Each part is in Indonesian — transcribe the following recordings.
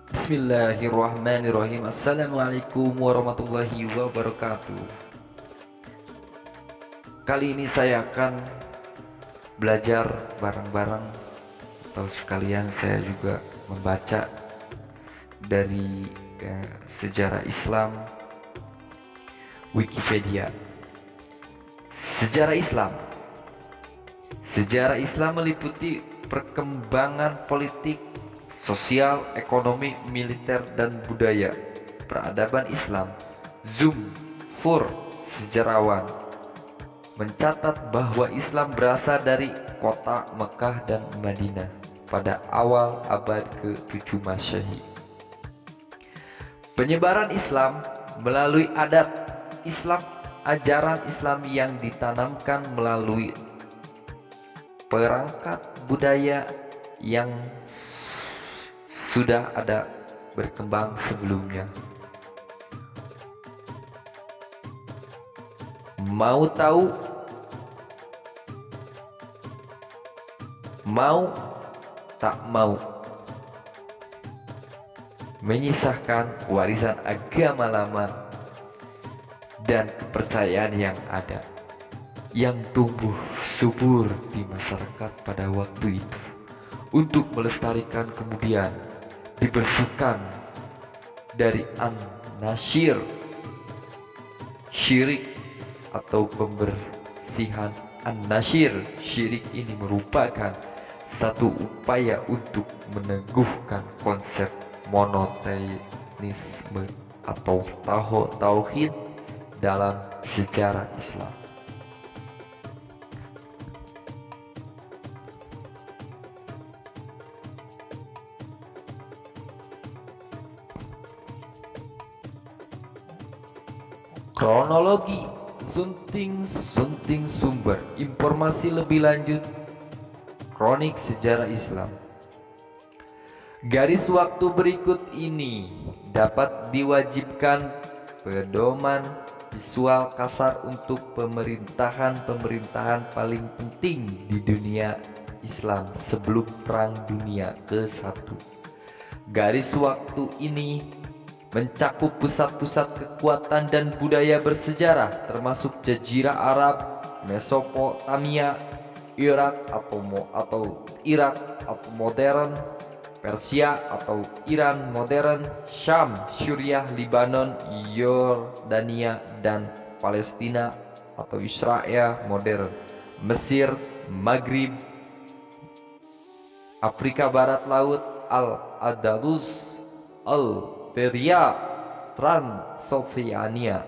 Bismillahirrahmanirrahim. Assalamualaikum warahmatullahi wabarakatuh. Kali ini saya akan belajar bareng-bareng, atau sekalian saya juga membaca dari sejarah Islam, Wikipedia. Sejarah Islam. Sejarah Islam meliputi perkembangan politik, sosial, ekonomi, militer, dan budaya. Peradaban Islam. Zumhur, sejarawan, mencatat bahwa Islam berasal dari kota Mekah dan Madinah pada awal abad ke-7 Masehi. Penyebaran Islam melalui adat Islam, ajaran Islam yang ditanamkan melalui perangkat budaya yang sudah ada berkembang sebelumnya. Mau tahu? Mau tak mau menyisahkan warisan agama lama dan kepercayaan yang ada, yang tumbuh subur di masyarakat pada waktu itu, untuk melestarikan kemudian dibersihkan dari an-nasyir, syirik atau pembersihan an-nasyir. Syirik ini merupakan satu upaya untuk meneguhkan konsep monoteisme atau tauhid dalam sejarah Islam. Kronologi, sunting sumber informasi lebih lanjut. Kronik sejarah Islam. Garis waktu berikut ini dapat diwajibkan pedoman visual kasar untuk pemerintahan paling penting di dunia Islam sebelum Perang Dunia ke-1. Garis waktu ini mencakup pusat-pusat kekuatan dan budaya bersejarah, termasuk Jazirah Arab, Mesopotamia, Irak atau modern, Persia atau Iran modern, Syam, Suriah, Libanon, Yordania, dan Palestina atau Israel modern, Mesir, Maghrib, Afrika Barat Laut, Al-Andalus, Algeria, Transylvania,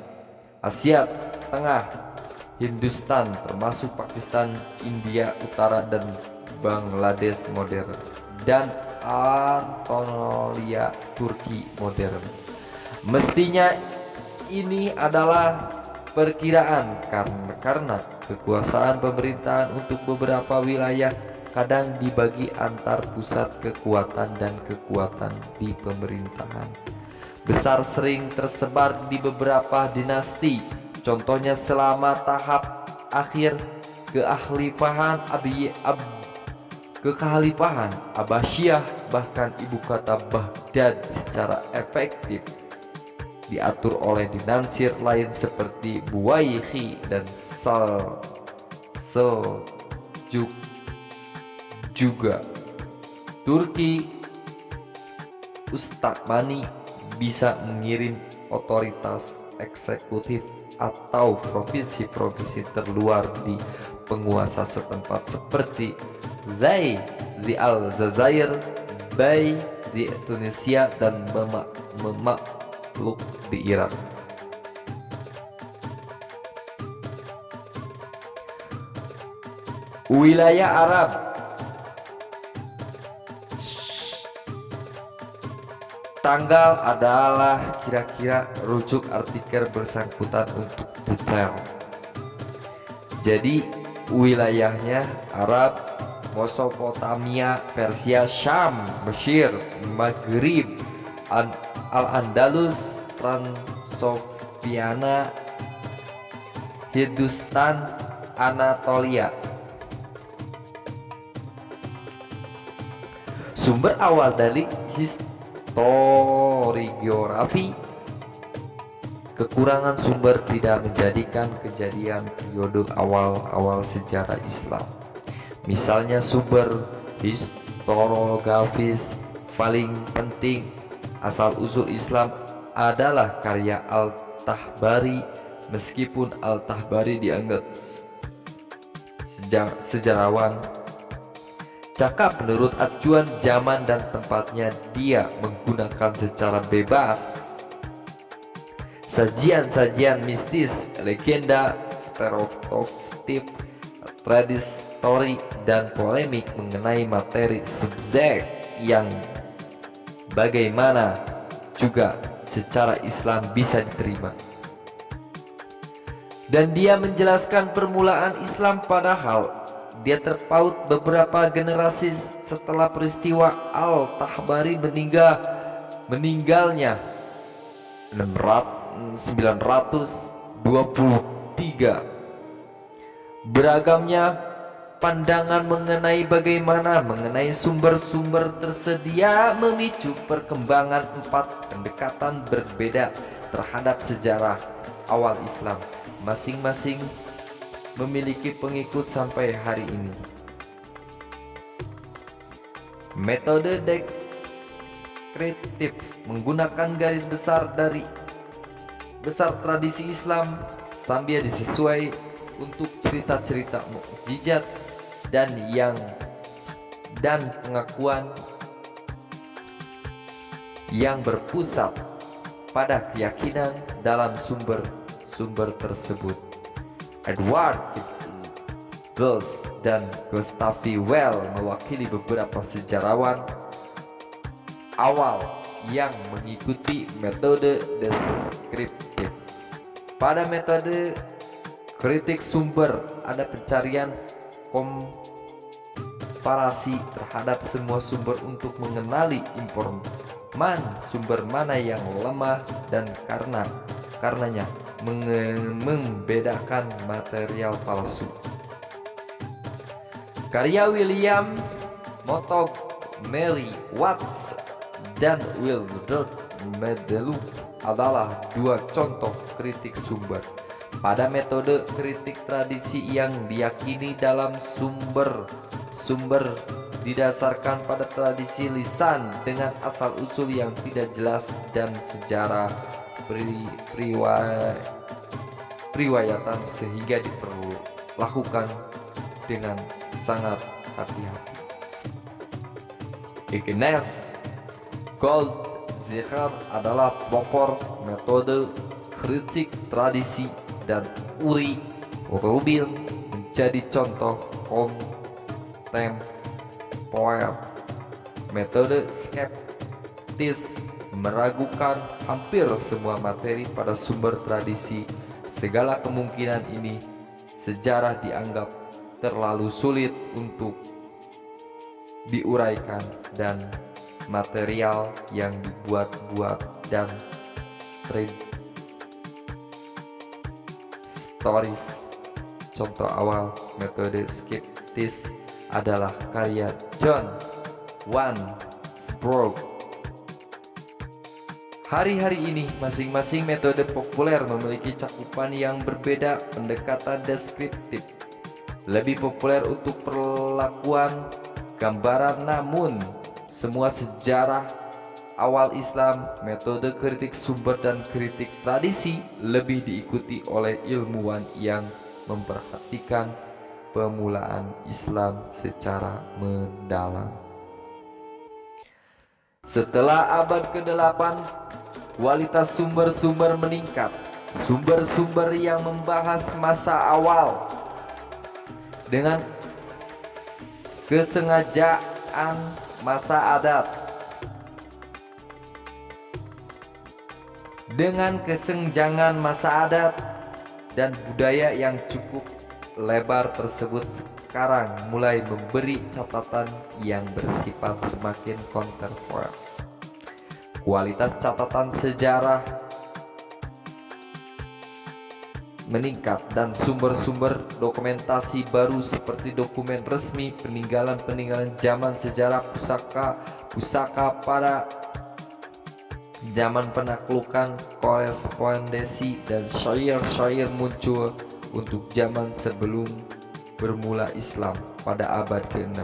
Asia Tengah, Hindustan termasuk Pakistan, India Utara, dan Bangladesh modern, dan Anatolia, Turki modern. Mestinya ini adalah perkiraan karena kekuasaan pemerintahan untuk beberapa wilayah kadang dibagi antar pusat kekuatan dan kekuatan di pemerintahan besar sering tersebar di beberapa dinasti. Contohnya selama tahap akhir kekhalifahan Abbasiyah, bahkan ibu kota Baghdad secara efektif diatur oleh dinasti lain seperti Buwaikhi dan Seljuk. Juga Turki Ustamani bisa mengirim otoritas eksekutif atau provinsi-provinsi terluar di penguasa setempat seperti Zai di Aljazair, Bai di Tunisia, dan Memakluk di Irak. Wilayah Arab. Tanggal adalah kira-kira rujuk artikel bersangkutan untuk detail. Jadi wilayahnya Arab, Mesopotamia, Persia, Syam, Mesir, Maghrib, Al-Andalus, Transylvania, Hindustan, Anatolia. Sumber awal dari historiografi. Kekurangan sumber tidak menjadikan kejadian periode awal-awal sejarah Islam. Misalnya sumber historiografis paling penting asal-usul Islam adalah karya Al-Tahbari. Meskipun Al-Tahbari dianggap sejarawan cakap menurut acuan zaman dan tempatnya, dia menggunakan secara bebas sajian-sajian mistis, legenda, stereotip, tradisi, dan polemik mengenai materi subjek yang bagaimana juga secara Islam bisa diterima. Dan dia menjelaskan permulaan Islam, padahal dia terpaut beberapa generasi setelah peristiwa Al-Tahbari meninggalnya 923. Beragamnya pandangan mengenai sumber-sumber tersedia memicu perkembangan 4 pendekatan berbeda terhadap sejarah awal Islam. Masing-masing memiliki pengikut sampai hari ini. Metode deskriptif menggunakan garis besar tradisi Islam sambil disesuai untuk cerita-cerita mukjizat dan pengakuan yang berpusat pada keyakinan dalam sumber tersebut. Edward Gibbs dan Gustav Well mewakili beberapa sejarawan awal yang mengikuti metode deskriptif. Pada metode kritik sumber ada pencarian komparasi terhadap semua sumber untuk mengenali sumber mana yang lemah dan karenanya membedakan material palsu. Karya William Montgomery Watts dan Wilbur Medeluk adalah 2 contoh kritik sumber. Pada metode kritik tradisi yang diyakini dalam sumber didasarkan pada tradisi lisan dengan asal-usul yang tidak jelas dan sejarah periwayatan, sehingga diperlakukan dengan sangat hati-hati. Ignace Goldziher adalah pelopor metode kritik tradisi dan Uri Rubin menjadi contoh kontemporer. Metode skeptis meragukan hampir semua materi pada sumber tradisi. Segala kemungkinan ini sejarah dianggap terlalu sulit untuk diuraikan dan material yang dibuat-buat dan stories. Contoh awal metode skeptis adalah karya John Van Sprong. Hari-hari ini masing-masing metode populer memiliki cakupan yang berbeda. Pendekatan deskriptif lebih populer untuk perlakuan gambaran, namun semua sejarah awal Islam, metode kritik sumber dan kritik tradisi lebih diikuti oleh ilmuwan yang memperhatikan permulaan Islam secara mendalam. Setelah abad ke-8, kualitas sumber-sumber meningkat. Sumber-sumber yang membahas masa awal dengan kesengajaan masa adat, dengan kesenjangan masa adat dan budaya yang cukup lebar tersebut sekarang mulai memberi catatan yang bersifat semakin kontemporer. Kualitas catatan sejarah meningkat dan sumber-sumber dokumentasi baru seperti dokumen resmi, peninggalan zaman sejarah, pusaka pada Zaman penaklukan, korespondensi, dan syair-syair muncul untuk zaman sebelum bermula Islam pada abad ke-6.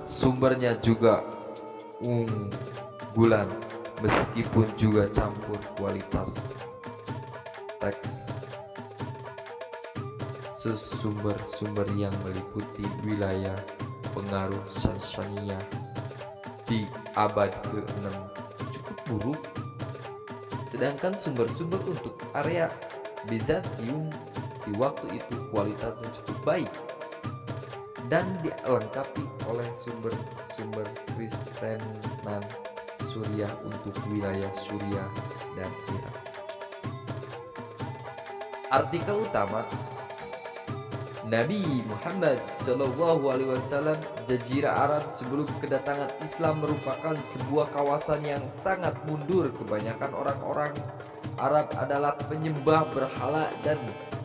Sumbernya juga unggulan meskipun juga campur kualitas teks. Sumber-sumber yang meliputi wilayah pengaruh Sasania di abad ke-6 cukup buruk, sedangkan sumber-sumber untuk area Bizantium di waktu itu kualitasnya cukup baik dan dilengkapi oleh sumber-sumber Kristenan Suriah untuk wilayah Suriah dan Irak. Artikel utama Nabi Muhammad SAW. Jazirah Arab sebelum kedatangan Islam merupakan sebuah kawasan yang sangat mundur. Kebanyakan orang-orang Arab adalah penyembah berhala dan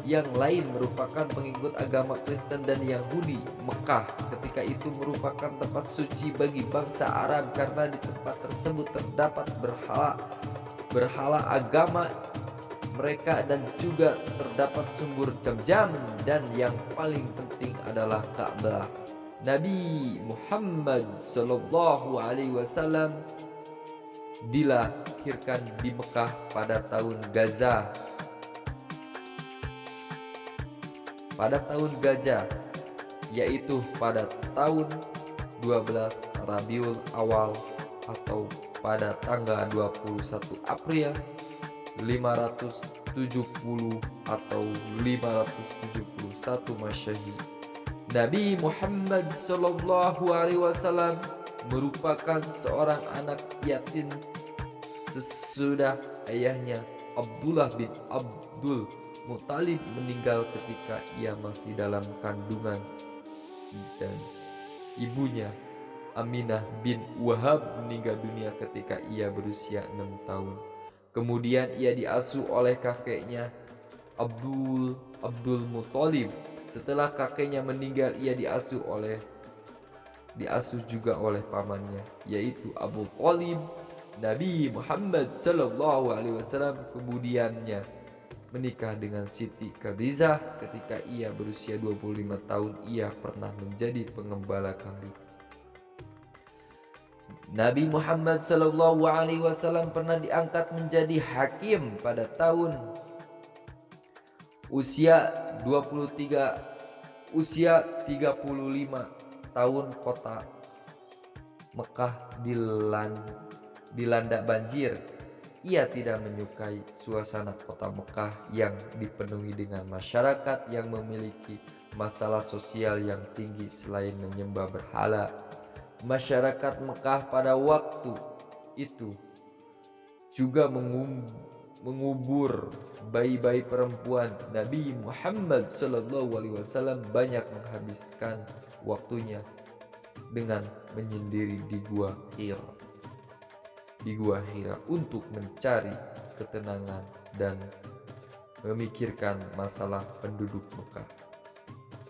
yang lain merupakan pengikut agama Kristen dan Yahudi. Mekah ketika itu merupakan tempat suci bagi bangsa Arab karena di tempat tersebut terdapat berhala agama mereka dan juga terdapat sumber jam-jam, dan yang paling penting adalah Ka'bah. Nabi Muhammad SAW dilahirkan di Mekah pada tahun Gajah, yaitu pada tahun 12 Rabiul Awal atau pada tanggal 21 April 570 atau 571 Masehi. Nabi Muhammad SAW merupakan seorang anak yatim sesudah ayahnya Abdullah bin Abdul Muthalib meninggal ketika ia masih dalam kandungan, dan ibunya Aminah bin Wahab meninggal dunia ketika ia berusia 6 tahun. Kemudian ia diasuh oleh kakeknya Abdul Muthalib. Setelah kakeknya meninggal, ia diasuh juga oleh pamannya, yaitu Abu Thalib. Nabi Muhammad SAW kemudiannya menikah dengan Siti Khadijah. Ketika ia berusia 25 tahun, ia pernah menjadi pengembala kambing. Nabi Muhammad SAW pernah diangkat menjadi hakim pada tahun usia 35 tahun. Kota Mekah dilanda banjir. Ia tidak menyukai suasana kota Mekah yang dipenuhi dengan masyarakat yang memiliki masalah sosial yang tinggi. Selain menyembah berhala, masyarakat Mekah pada waktu itu juga mengubur bayi-bayi perempuan. Nabi Muhammad SAW banyak menghabiskan waktunya dengan menyendiri di Gua Hira untuk mencari ketenangan dan memikirkan masalah penduduk Mekah.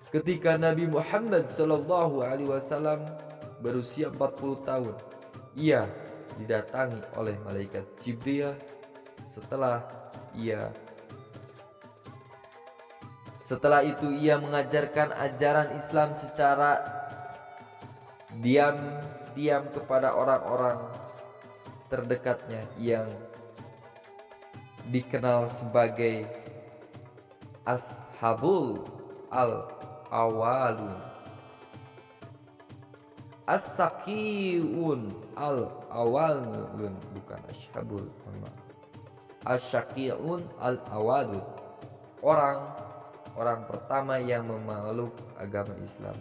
Ketika Nabi Muhammad SAW berusia 40 tahun, ia didatangi oleh malaikat Jibril. Setelah itu ia mengajarkan ajaran Islam secara diam-diam kepada orang-orang terdekatnya yang dikenal sebagai Ashabul Al-Awwalun. As-Saqiun al-Awwalun, bukan Ashabul, As-Saqiun al-Awwalun, orang pertama yang memeluk agama Islam,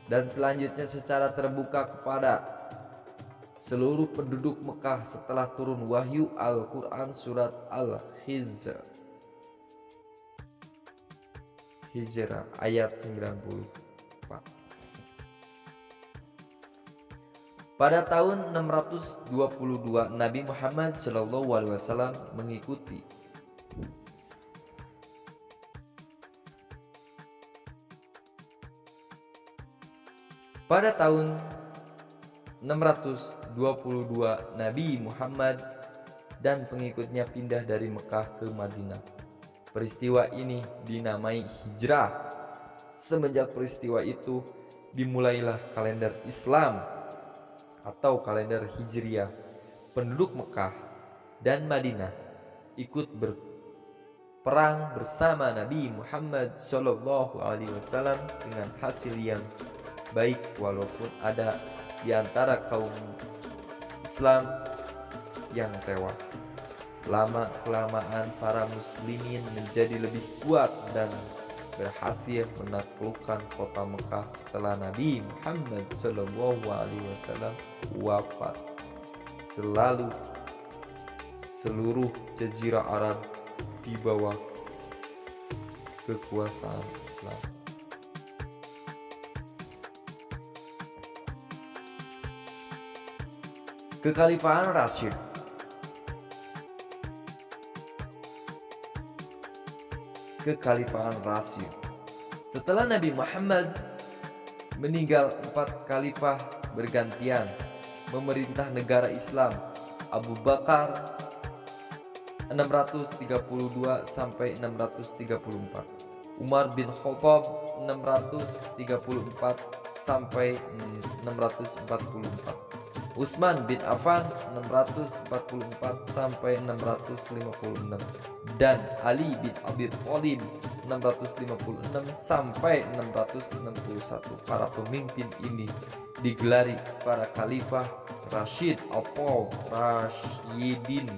dan selanjutnya secara terbuka kepada seluruh penduduk Mekah setelah turun wahyu Al-Quran surat Al-Hijr ayat 94. Pada tahun 622 Nabi Muhammad SAW mengikuti Pada tahun 622 122 Nabi Muhammad dan pengikutnya pindah dari Mekah ke Madinah. Peristiwa ini dinamai hijrah. Semenjak peristiwa itu dimulailah kalender Islam atau kalender Hijriah. Penduduk Mekah dan Madinah ikut berperang bersama Nabi Muhammad SAW dengan hasil yang baik, walaupun ada di antara kaum Islam yang tewas. Lama-kelamaan para muslimin menjadi lebih kuat dan berhasil menaklukkan kota Mekah setelah Nabi Muhammad SAW wafat. Seluruh jazirah Arab di bawah kekuasaan Islam. Kekhalifahan Rasyid. Kekhalifahan Rasyid. Setelah Nabi Muhammad meninggal, 4 khalifah bergantian memerintah negara Islam. Abu Bakar 632 sampai 634, Umar bin Khattab 634 sampai 644, Utsman bin Affan 644 sampai 656, dan Ali bin Abi Thalib 656 sampai 661. Para pemimpin ini digelari para khalifah Rasyid atau Rasyidin,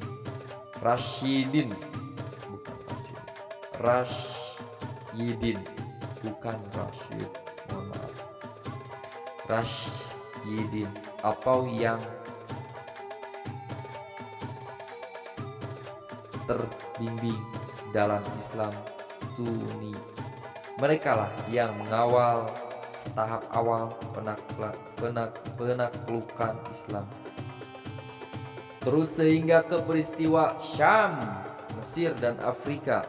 bukan Rasyid, mohon maaf. Rasyidin atau yang terbimbing dalam Islam Sunni. Mereka lah yang mengawal tahap awal penaklukan Islam, terus sehingga ke peristiwa Syam, Mesir, dan Afrika.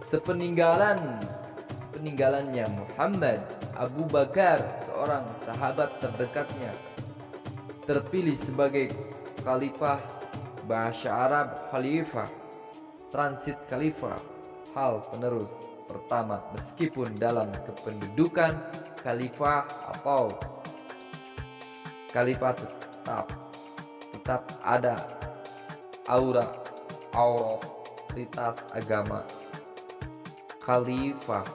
Sepeninggalannya Muhammad, Abu Bakar, seorang sahabat terdekatnya, terpilih sebagai khalifah. Bahasa Arab khalifah, transit khalifah, hal penerus pertama. Meskipun dalam kependudukan khalifah atau khalifah tetap ada autoritas agama. Khalifah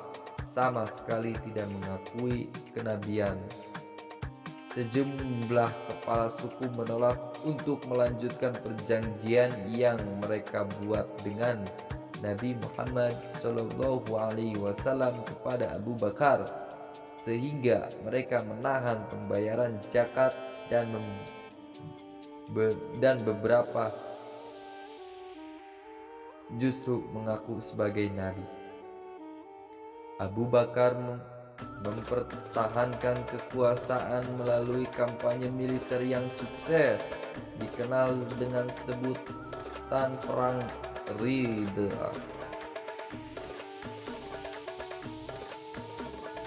sama sekali tidak mengakui kenabian. Sejumlah kepala suku menolak untuk melanjutkan perjanjian yang mereka buat dengan Nabi Muhammad SAW kepada Abu Bakar, sehingga mereka menahan pembayaran zakat dan beberapa justru mengaku sebagai nabi. Abu Bakar mempertahankan kekuasaan melalui kampanye militer yang sukses, dikenal dengan sebutan Perang Ridha.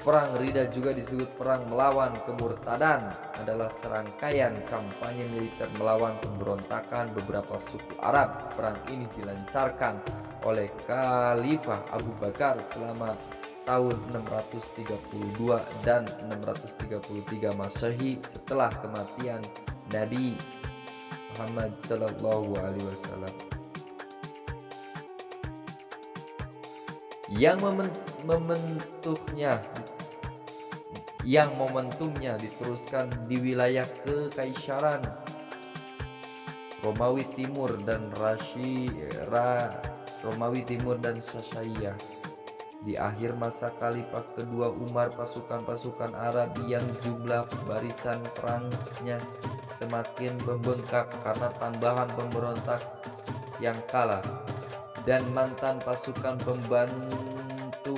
Perang Ridha juga disebut Perang Melawan Kemurtadan, adalah serangkaian kampanye militer melawan pemberontakan beberapa suku Arab. Perang ini dilancarkan oleh Khalifah Abu Bakar selama tahun 632 dan 633 Masehi setelah kematian Nabi Muhammad SAW. Yang momentumnya diteruskan di wilayah Kekaisaran Romawi Timur dan Sasania. Di akhir masa khalifah kedua Umar, pasukan-pasukan Arab yang jumlah barisan perangnya semakin membengkak karena tambahan pemberontak yang kalah, dan mantan pasukan pembantu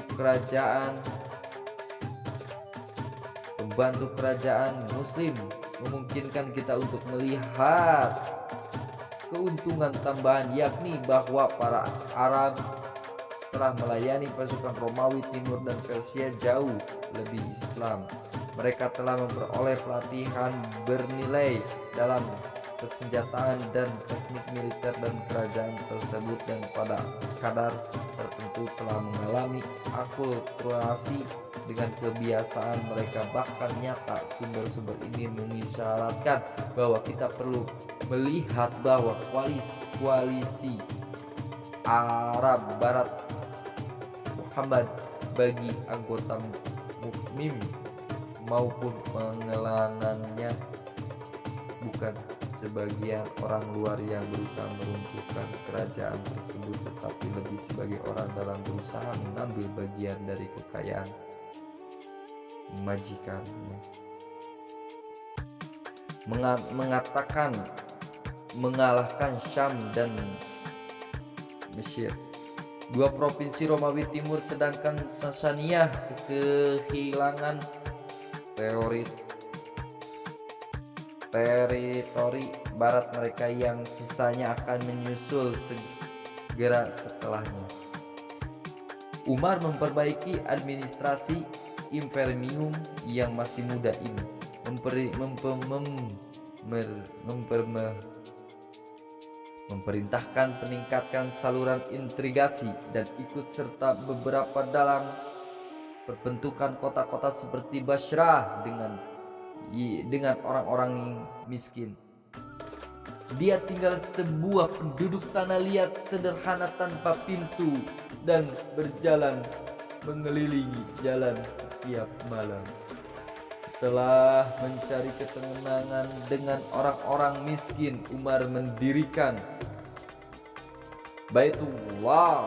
kerajaan Muslim memungkinkan kita untuk melihat keuntungan tambahan, yakni bahwa para Arab telah melayani pasukan Romawi Timur dan Persia jauh lebih Islam Mereka telah memperoleh pelatihan bernilai dalam persenjataan dan teknik militer, dan kerajaan tersebut dan pada kadar tertentu telah mengalami akulturasi dengan kebiasaan mereka. Bahkan nyata sumber-sumber ini mengisyaratkan bahwa kita perlu melihat bahwa koalisi Arab Barat Muhammad bagi anggota mukmin maupun pengelanannya bukan sebagian orang luar yang berusaha meruntuhkan kerajaan tersebut, tetapi lebih sebagai orang dalam berusaha mengambil bagian dari kekayaan majikannya. Mengatakan mengalahkan Syam dan Mesir, dua provinsi Romawi Timur, sedangkan Sasaniyah kehilangan teritori barat mereka yang sisanya akan menyusul segera setelahnya. Umar memperbaiki administrasi imperium yang masih muda ini, memerintahkan peningkatkan saluran intrigasi dan ikut serta beberapa dalam perbentukan kota-kota seperti Basrah dengan orang-orang miskin. Dia tinggal sebuah penduduk tanah liat sederhana tanpa pintu dan berjalan mengelilingi jalan setiap malam. Setelah mencari ketenangan dengan orang-orang miskin, Umar mendirikan Baitul Mal.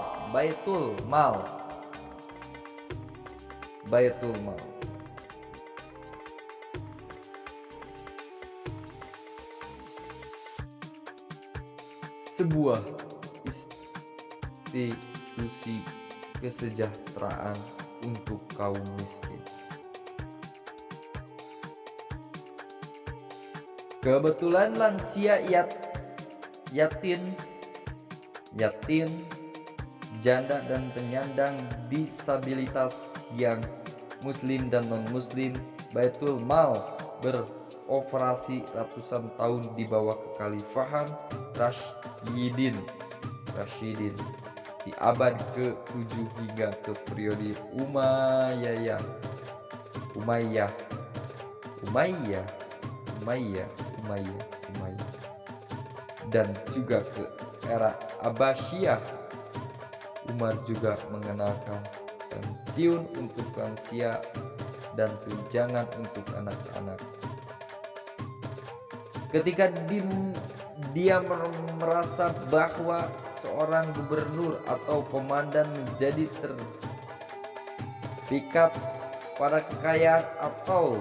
Sebuah institusi kesejahteraan untuk kaum miskin. Kebetulan lansia, yatim, janda dan penyandang disabilitas yang muslim dan non-muslim, Baitul Mal beroperasi ratusan tahun di bawah kekhalifahan Rasyidin di abad ke-7 hingga ke periode Umayyah dan juga ke era Abbasiyah. Umar juga mengenalkan pensiun untuk lansia dan tunjangan untuk anak-anak. Ketika dia merasa bahwa seorang gubernur atau komandan menjadi terikat pada kekayaan atau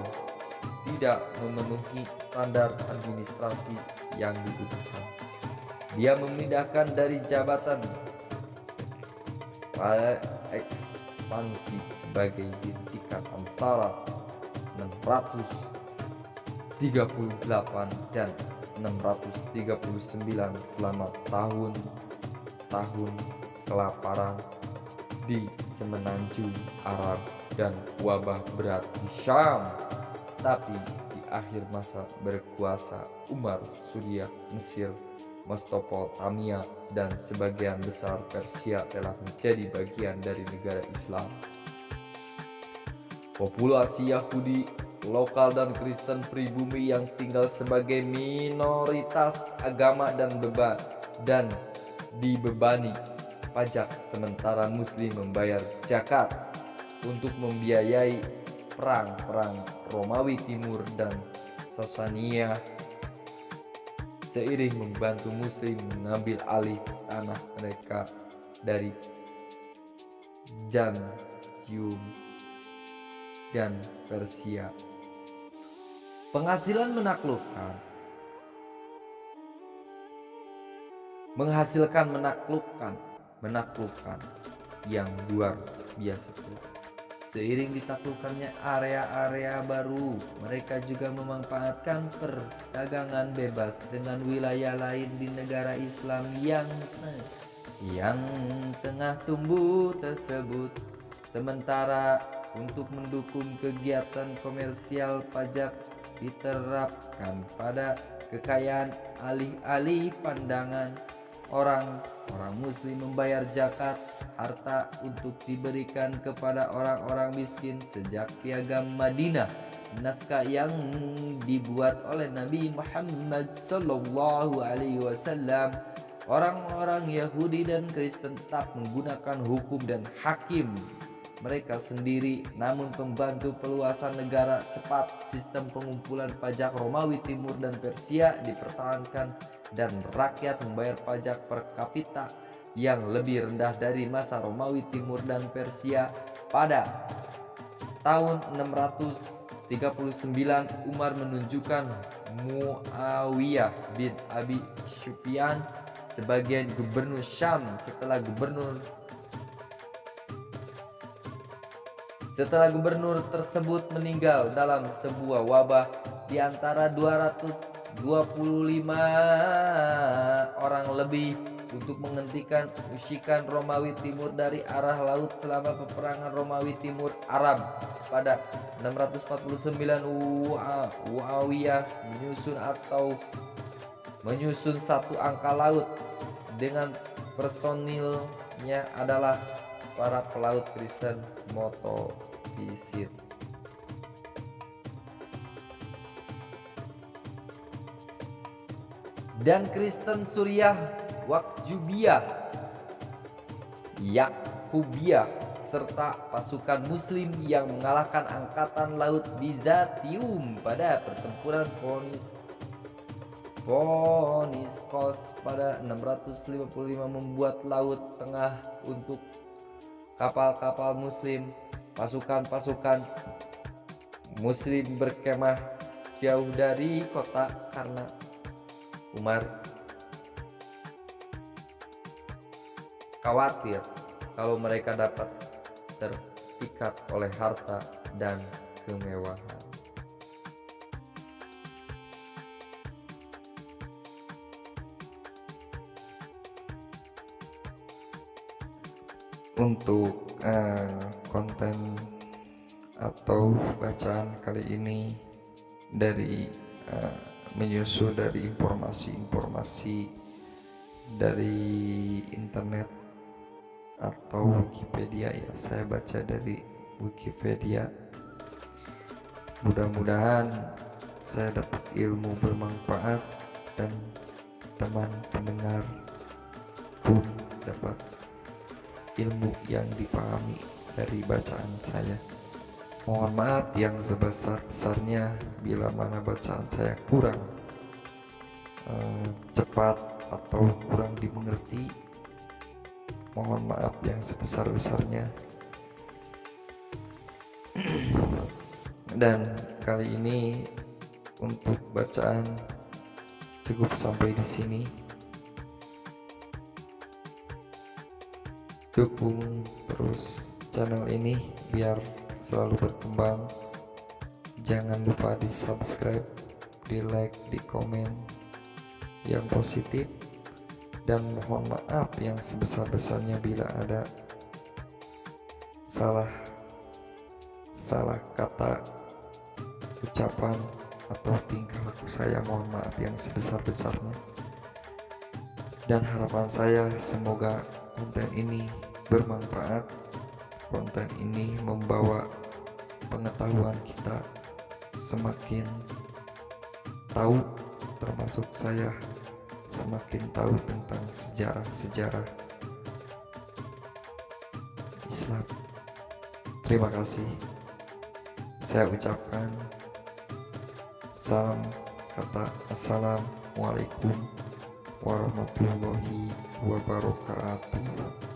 tidak memenuhi standar administrasi yang dibutuhkan, dia memindahkan dari jabatan ekspansi sebagai dihentikan antara 638 dan 639 selama tahun-tahun kelaparan di semenanjung Arab dan wabah berat di Syam. Tapi di akhir masa berkuasa Umar, Suriah, Mesir, Mesopotamia dan sebagian besar Persia telah menjadi bagian dari negara Islam. Populasi Yahudi lokal dan Kristen pribumi yang tinggal sebagai minoritas agama dan dibebani pajak, sementara Muslim membayar zakat untuk membiayai perang Romawi Timur dan Sasaniyah, seiring membantu Muslim mengambil alih tanah mereka dari Zanzium dan Persia. Penghasilan menaklukkan yang luar biasa pula. Seiring ditaklukkannya area-area baru, mereka juga memanfaatkan perdagangan bebas dengan wilayah lain di negara Islam yang tengah tumbuh tersebut. Sementara untuk mendukung kegiatan komersial pajak diterapkan pada kekayaan alih-alih pandangan orang muslim membayar zakat harta untuk diberikan kepada orang-orang miskin sejak piagam Madinah. Naskah yang dibuat oleh Nabi Muhammad sallallahu alaihi wasallam. Orang-orang Yahudi dan Kristen tetap menggunakan hukum dan hakim mereka sendiri, namun pembantu peluasan negara cepat sistem pengumpulan pajak Romawi Timur dan Persia dipertahankan dan rakyat membayar pajak per kapita yang lebih rendah dari masa Romawi Timur dan Persia. Pada tahun 639 Umar menunjukkan Muawiyah bin Abi Sufyan sebagai gubernur Syam setelah gubernur tersebut meninggal dalam sebuah wabah. Di antara 225 orang lebih untuk menghentikan usikan Romawi Timur dari arah laut selama peperangan Romawi Timur Arab. Pada 649 Muawiyah menyusun satu angka laut dengan personilnya adalah para pelaut Kristen motorisir. Dan Kristen Suriah Wakjubiyah, Yakubiyah serta pasukan muslim yang mengalahkan angkatan laut Bizantium pada pertempuran Poniskos pada 655 membuat laut tengah untuk kapal-kapal muslim. Pasukan-pasukan muslim berkemah jauh dari kota karena Umar khawatir kalau mereka dapat terikat oleh harta dan kemewahan. Untuk konten atau bacaan kali ini dari menyusul dari informasi-informasi dari internet atau Wikipedia ya, saya baca dari Wikipedia. Mudah-mudahan saya dapat ilmu bermanfaat dan teman pendengar pun dapat ilmu yang dipahami dari bacaan saya. Mohon maaf yang sebesar-besarnya bila mana bacaan saya kurang cepat atau kurang dimengerti. Mohon maaf yang sebesar-besarnya. Dan kali ini untuk bacaan cukup sampai di sini. Dukung terus channel ini biar selalu berkembang. Jangan lupa di subscribe, di like, di komen yang positif, dan mohon maaf yang sebesar-besarnya bila ada salah kata, ucapan atau tingkah laku saya. Mohon maaf yang sebesar-besarnya, dan harapan saya semoga konten ini bermanfaat. Konten ini membawa pengetahuan kita semakin tahu, termasuk saya semakin tahu tentang sejarah Islam. Terima kasih. Saya ucapkan salam kata assalamualaikum warahmatullahi wabarakatuh.